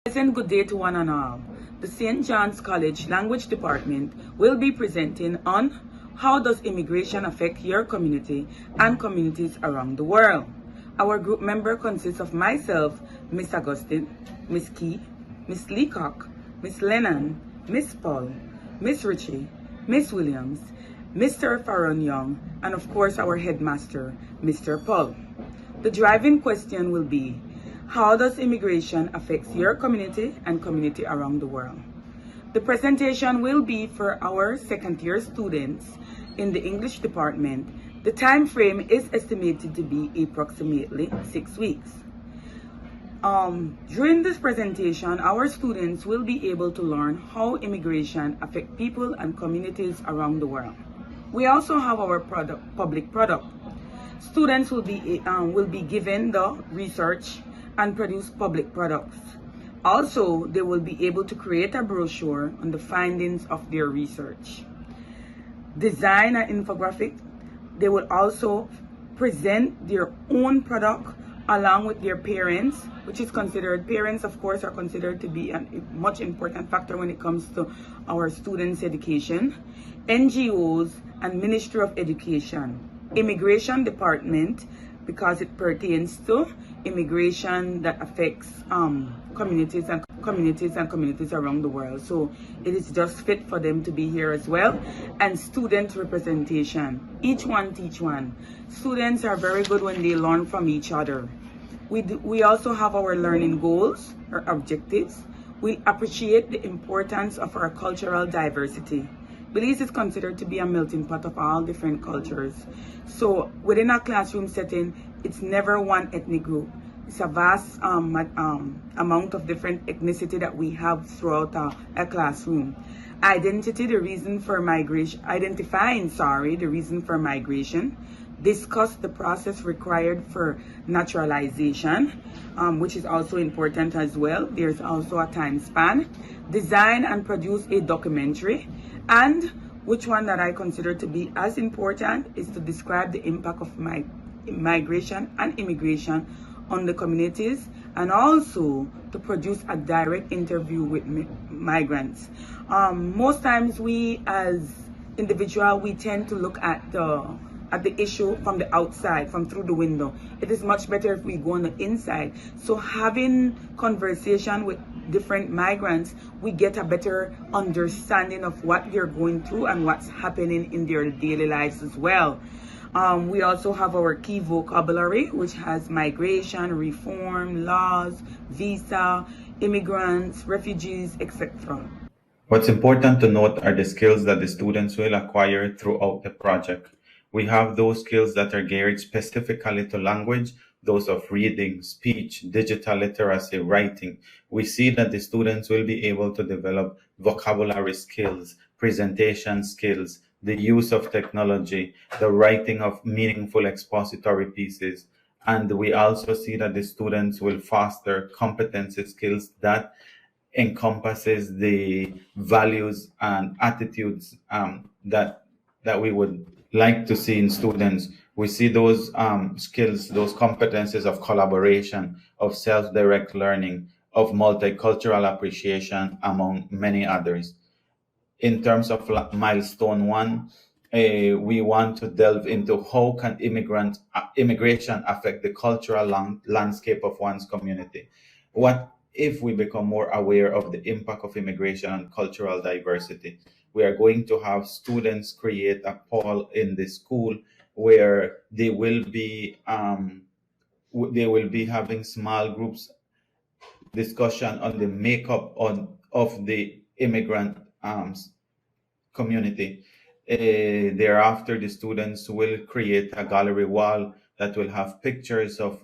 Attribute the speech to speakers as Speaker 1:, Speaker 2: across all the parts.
Speaker 1: Pleasant good day to one and all. The St. John's College Language Department will be presenting on how does immigration affect your community and communities around the world. Our group member consists of myself, Miss Augustine, Miss Key, Miss Leacock, Miss Lennon, Miss Paul, Miss Ritchie, Miss Williams, Mr. Farron Young, and of course our headmaster, Mr. Paul. The driving question will be, how does immigration affect your community and community around the world? The presentation will be for our second year students in the English department. The time frame is estimated to be approximately 6 weeks. During this presentation, our students will be able to learn how immigration affects people and communities around the world. We also have our public product. Students will be given the research and produce public products. Also, they will be able to create a brochure on the findings of their research. Design an infographic. They will also present their own product along with their parents, which is considered, parents of course are considered to be a much important factor when it comes to our students' education, NGOs and Ministry of Education, Immigration Department, because it pertains to immigration that affects communities around the world. So it is just fit for them to be here as well. And student representation. Each one teach one. Students are very good when they learn from each other. We also have our learning goals or objectives. We appreciate the importance of our cultural diversity. Belize is considered to be a melting pot of all different cultures. So within a classroom setting, it's never one ethnic group. It's a vast amount of different ethnicity that we have throughout a classroom. Identifying the reason for migration. Discuss the process required for naturalization, which is also important as well. There's also a time span. Design and produce a documentary. And which one that I consider to be as important is to describe the impact of migration and immigration on the communities, and also to produce a direct interview with migrants. Most times we as individuals, we tend to look at the issue from the outside, from through the window. It is much better if we go on the inside. So having conversation with different migrants, we get a better understanding of what they're going through and what's happening in their daily lives as well. We also have our key vocabulary, which has migration, reform, laws, visa, immigrants, refugees, etc.
Speaker 2: What's important to note are the skills that the students will acquire throughout the project. We have those skills that are geared specifically to language, those of reading, speech, digital literacy, writing. We see that the students will be able to develop vocabulary skills, presentation skills, the use of technology, the writing of meaningful expository pieces. And we also see that the students will foster competency skills that encompasses the values and attitudes that we would like to see in students. We see those skills, those competencies of collaboration, of self-direct learning, of multicultural appreciation, among many others. In terms of milestone one, we want to delve into how can immigration affect the cultural landscape of one's community. What if we become more aware of the impact of immigration on cultural diversity? We are going to have students create a poll in the school where they will be having small groups discussion on the makeup of the immigrant community. Thereafter, the students will create a gallery wall that will have pictures of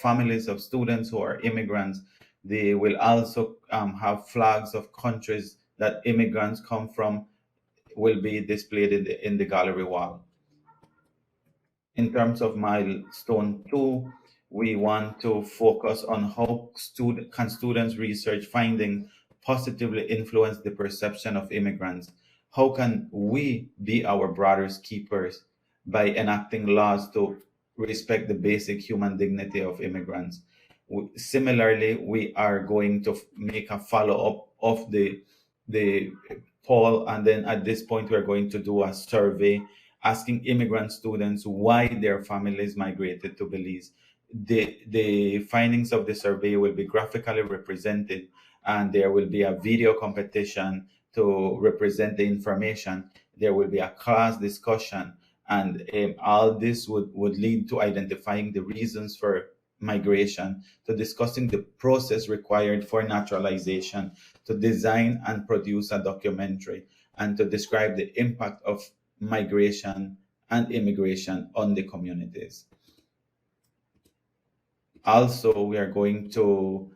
Speaker 2: families of students who are immigrants. They will also have flags of countries that immigrants come from will be displayed in the gallery wall. In terms of milestone 2, we want to focus on how students research findings positively influence the perception of immigrants. How can we be our brother's keepers by enacting laws to respect the basic human dignity of immigrants? Similarly, we are going to make a follow-up of the poll, and then at this point we're going to do a survey asking immigrant students why their families migrated to Belize. The findings of the survey will be graphically represented, and there will be a video competition to represent the information. There will be a class discussion, and all this would lead to identifying the reasons for migration, to discussing the process required for naturalization, to design and produce a documentary, and to describe the impact of migration and immigration on the communities. Also, we are going to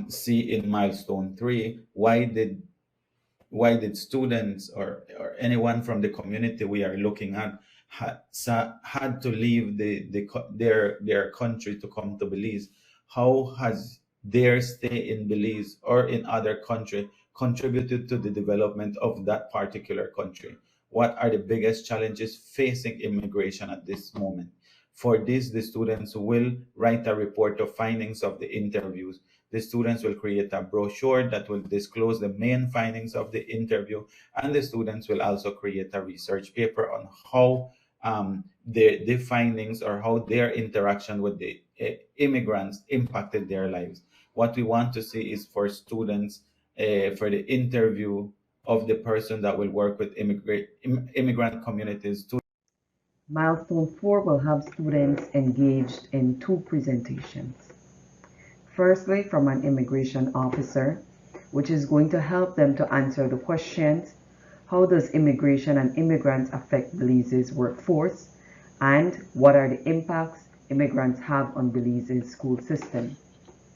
Speaker 2: see in milestone 3, why did students or anyone from the community we are looking at had to leave their country to come to Belize? How has their stay in Belize or in other country contributed to the development of that particular country? What are the biggest challenges facing immigration at this moment? For this, the students will write a report of findings of the interviews. The students will create a brochure that will disclose the main findings of the interview, and the students will also create a research paper on how the findings or how their interaction with the immigrants impacted their lives. What we want to see is for students, for the interview of the person that will work with immigrant communities to.
Speaker 3: Milestone 4 will have students engaged in 2 presentations. Firstly, from an immigration officer, which is going to help them to answer the questions: how does immigration and immigrants affect Belize's workforce? And what are the impacts immigrants have on Belize's school system?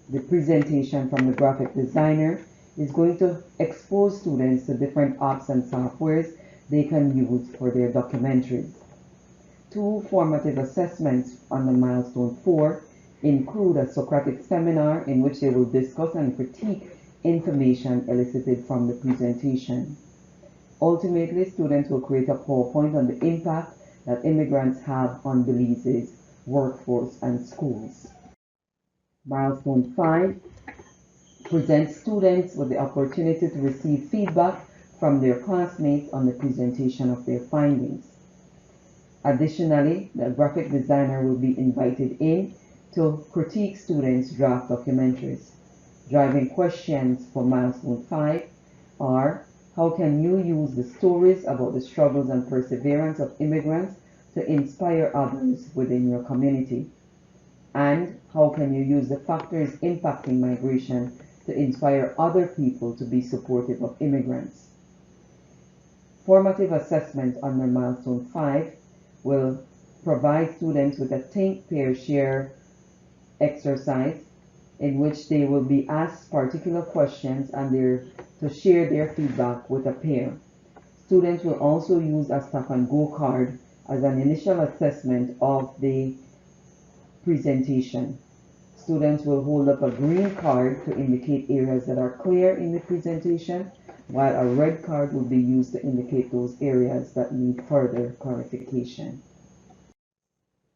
Speaker 3: The presentation from the graphic designer is going to expose students to different apps and softwares they can use for their documentaries. 2 formative assessments on the milestone 4 include a Socratic seminar in which they will discuss and critique information elicited from the presentation. Ultimately, students will create a PowerPoint on the impact that immigrants have on Belize's workforce and schools. Milestone 5 presents students with the opportunity to receive feedback from their classmates on the presentation of their findings. Additionally, the graphic designer will be invited in to critique students' draft documentaries. Driving questions for milestone 5 are: how can you use the stories about the struggles and perseverance of immigrants to inspire others within your community? And how can you use the factors impacting migration to inspire other people to be supportive of immigrants? Formative assessment under milestone 5 will provide students with a think, pair, share exercise in which they will be asked particular questions and they're to share their feedback with a peer. Students will also use a stop and go card as an initial assessment of the presentation. Students will hold up a green card to indicate areas that are clear in the presentation, while a red card will be used to indicate those areas that need further clarification.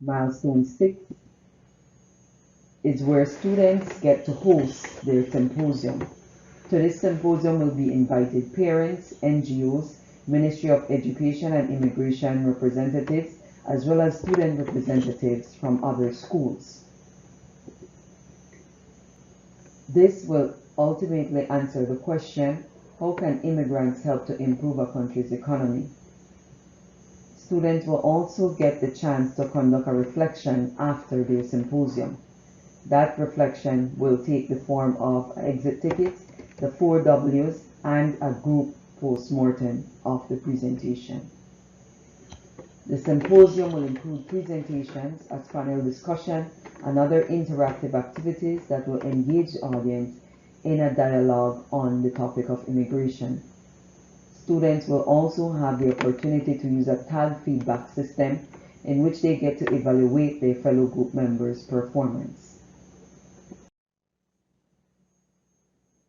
Speaker 3: Milestone 6 is where students get to host their symposium. To this symposium will be invited parents, NGOs, Ministry of Education and Immigration representatives, as well as student representatives from other schools. This will ultimately answer the question: how can immigrants help to improve a country's economy? Students will also get the chance to conduct a reflection after their symposium. That reflection will take the form of exit tickets, the 4 W's, and a group post-mortem of the presentation. The symposium will include presentations, a panel discussion, and other interactive activities that will engage the audience in a dialogue on the topic of immigration. Students will also have the opportunity to use a tag feedback system in which they get to evaluate their fellow group members' performance.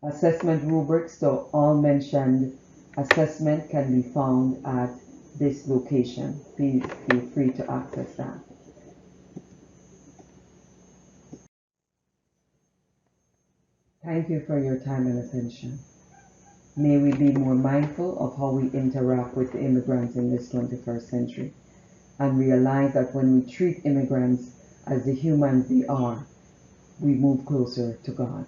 Speaker 3: Assessment rubrics to all mentioned assessment can be found at this location. Please feel free to access that. Thank you for your time and attention. May we be more mindful of how we interact with the immigrants in this 21st century and realize that when we treat immigrants as the humans they are, we move closer to God.